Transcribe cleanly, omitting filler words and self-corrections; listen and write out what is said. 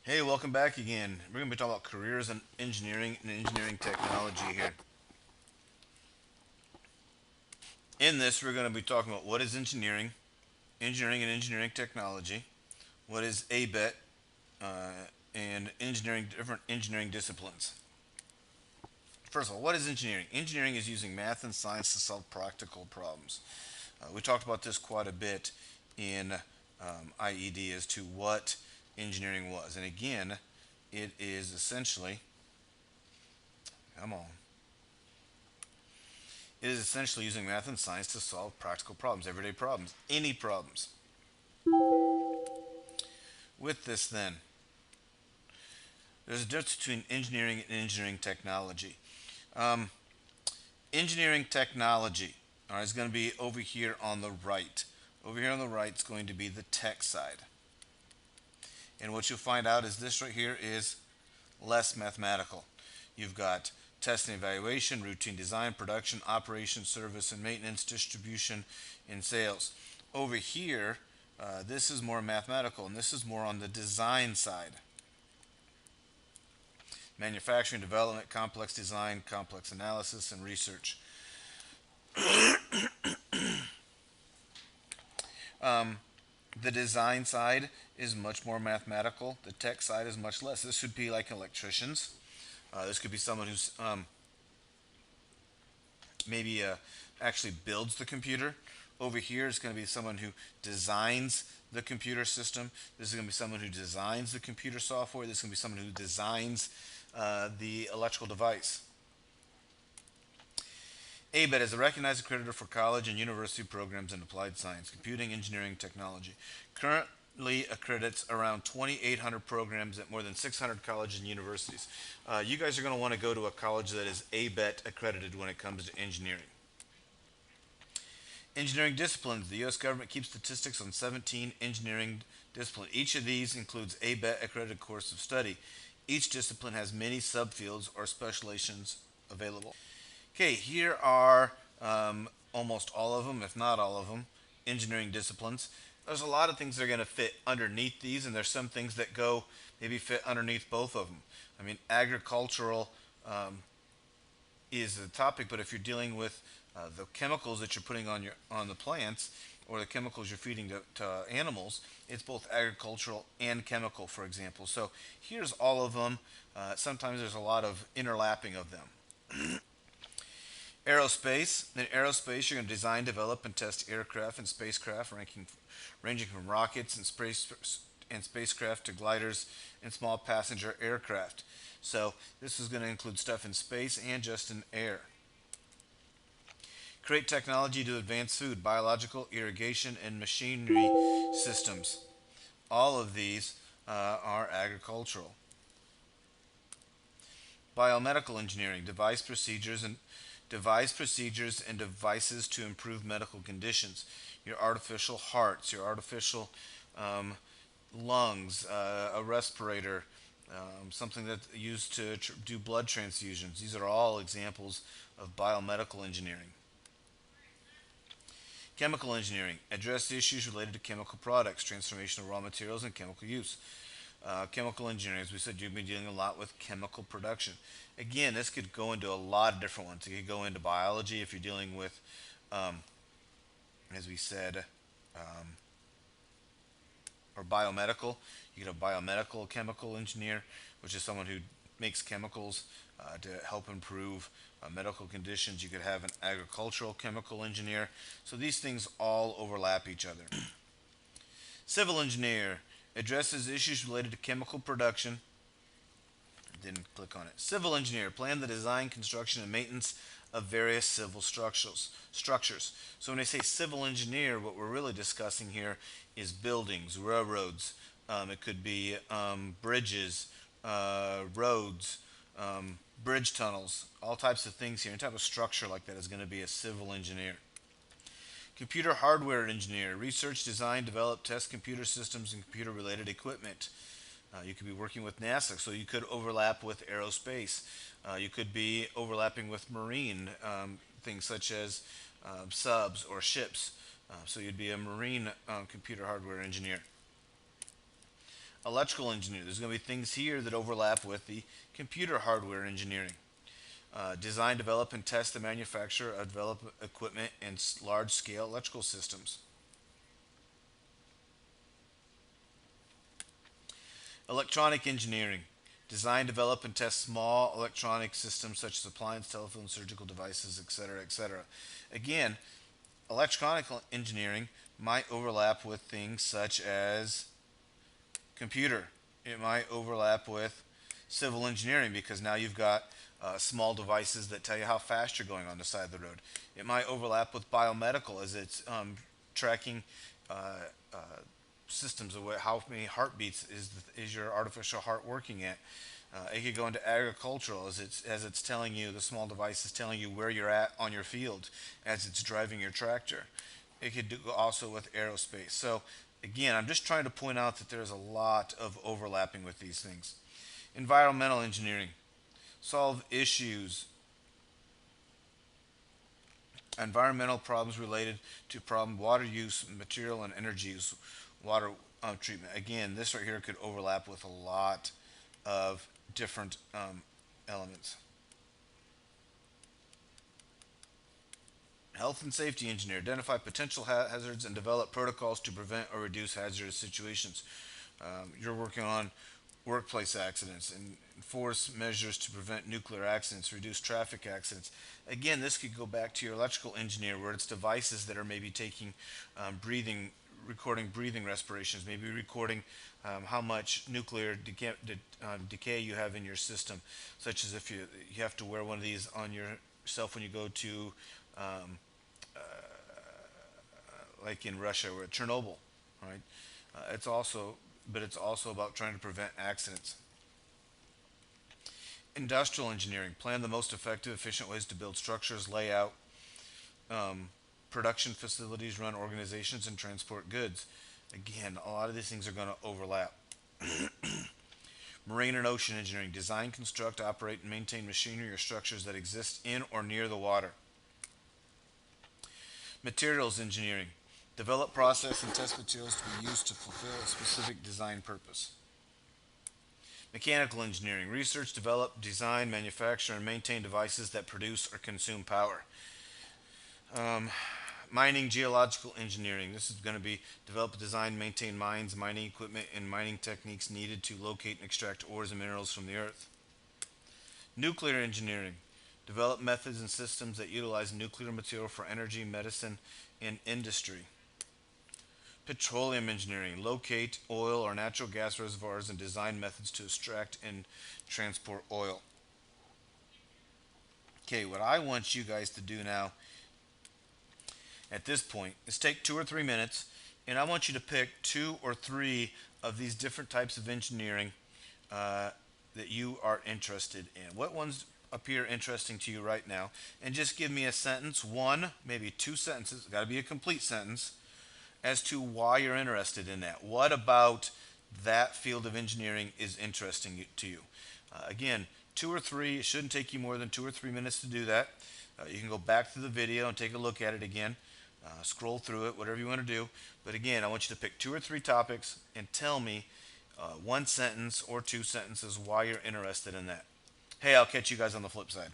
Hey, welcome back again. We're going to be talking about careers in engineering and engineering technology here. In this, we're going to be talking about what is engineering and engineering technology, what is ABET, and different engineering disciplines. First of all, what is engineering? Engineering is using math and science to solve practical problems. We talked about this quite a bit in IED as to what engineering was. And again, it is essentially, come on, It is essentially using math and science to solve practical problems, everyday problems, any problems. With this, then, there's a difference between engineering and engineering technology. Um, Engineering technology, all right, is going to be over here on the right. Over here on the right is going to be the tech side. And what you'll find out is this right here is less mathematical. You've got test and evaluation, routine design, production, operation, service and maintenance, distribution, and sales. Over here, this is more mathematical, and this is more on the design side. Manufacturing, development, complex design, complex analysis, and research. The design side is much more mathematical. The tech side is much less. This would be like electricians. This could be someone who's maybe actually builds the computer. Over here is going to be someone who designs the computer system. This is going to be someone who designs the computer software. This is going to be someone who designs the electrical device. ABET is a recognized accreditor for college and university programs in applied science, computing, engineering, technology. Currently accredits around 2,800 programs at more than 600 colleges and universities. You guys are going to want to go to a college that is ABET accredited when it comes to engineering. Engineering disciplines. The U.S. government keeps statistics on 17 engineering disciplines. Each of these includes a BET accredited course of study. Each discipline has many subfields or specializations available. Okay, here are almost all of them, if not all of them, engineering disciplines. There's a lot of things that are going to fit underneath these, and there's some things that go maybe fit underneath both of them. I mean, agricultural is the topic, but if you're dealing with the chemicals that you're putting on the plants or the chemicals you're feeding to animals, it's both agricultural and chemical, for example. So here's all of them. Sometimes there's a lot of interlapping of them. Aerospace. In aerospace, you're going to design, develop, and test aircraft and spacecraft, ranging from rockets and spacecraft to gliders and small passenger aircraft. So this is going to include stuff in space and just in air. Create technology to advance food, biological, irrigation, and machinery systems. All of these are agricultural. Biomedical engineering, devise procedures and devices to improve medical conditions. Your artificial hearts, your artificial lungs, a respirator, something that's used to do blood transfusions. These are all examples of biomedical engineering. Chemical engineering, address issues related to chemical products, transformation of raw materials, and chemical use. Chemical engineering, as we said, you've been dealing a lot with chemical production. Again, this could go into a lot of different ones. It could go into biology if you're dealing with, um, as we said, um, or biomedical. You get a biomedical chemical engineer, which is someone who makes chemicals to help improve medical conditions. You could have an agricultural chemical engineer. So these things all overlap each other. Civil engineer addresses issues related to chemical production. Didn't click on it. Civil engineer plan the design, construction, and maintenance of various civil structures. So when I say civil engineer, what we're really discussing here is buildings, railroads. It could be bridges, roads, bridge tunnels, all types of things here. Any type of structure like that is going to be a civil engineer. Computer hardware engineer, research, design, develop, test computer systems and computer related equipment. You could be working with NASA, so you could overlap with aerospace. You could be overlapping with marine things such as subs or ships. So you'd be a marine computer hardware engineer. Electrical engineering, there's going to be things here that overlap with the computer hardware engineering. Design, develop, and test the manufacture of develop equipment and large-scale electrical systems. Electronic engineering. Design, develop, and test small electronic systems such as appliance, telephone, surgical devices, etc., etc. Again, electronic engineering might overlap with things such as computer. It might overlap with civil engineering because now you've got small devices that tell you how fast you're going on the side of the road. It might overlap with biomedical as it's tracking uh, systems of how many heartbeats is your artificial heart working at. It could go into agricultural as it's telling you, the small device is telling you where you're at on your field as it's driving your tractor. It could do also with aerospace. So again, I'm just trying to point out that there's a lot of overlapping with these things. Environmental engineering. Solve issues, environmental problems related to problem water use, material and energy use, water treatment. Again, this right here could overlap with a lot of different elements. Health and safety engineer. Identify potential hazards and develop protocols to prevent or reduce hazardous situations. You're working on workplace accidents and enforce measures to prevent nuclear accidents, reduce traffic accidents. Again, this could go back to your electrical engineer where it's devices that are maybe taking breathing, recording breathing respirations, maybe recording how much nuclear decay you have in your system, such as if you have to wear one of these on yourself when you go to like in Russia or Chernobyl, right? It's also, but it's also about trying to prevent accidents. Industrial engineering. Plan the most effective, efficient ways to build structures, layout, production facilities, run organizations, and transport goods. Again, a lot of these things are going to overlap. Marine and ocean engineering. Design, construct, operate, and maintain machinery or structures that exist in or near the water. Materials engineering. Develop, process, and test materials to be used to fulfill a specific design purpose. Mechanical engineering. Research, develop, design, manufacture, and maintain devices that produce or consume power. Mining, geological engineering. This is going to be develop, design, maintain mines, mining equipment, and mining techniques needed to locate and extract ores and minerals from the earth. Nuclear engineering. Develop methods and systems that utilize nuclear material for energy, medicine, and industry. Petroleum engineering. Locate oil or natural gas reservoirs and design methods to extract and transport oil. Okay, what I want you guys to do now at this point is take 2 or 3 minutes and I want you to pick 2 or 3 of these different types of engineering that you are interested in. What ones appear interesting to you right now? And just give me a sentence, one, maybe 2 sentences, got to be a complete sentence, as to why you're interested in that. What about that field of engineering is interesting to you? Again, 2 or 3, it shouldn't take you more than 2 or 3 minutes to do that. You can go back to the video and take a look at it again. Scroll through it, whatever you want to do. But again, I want you to pick 2 or 3 topics and tell me 1 sentence or 2 sentences why you're interested in that. Hey, I'll catch you guys on the flip side.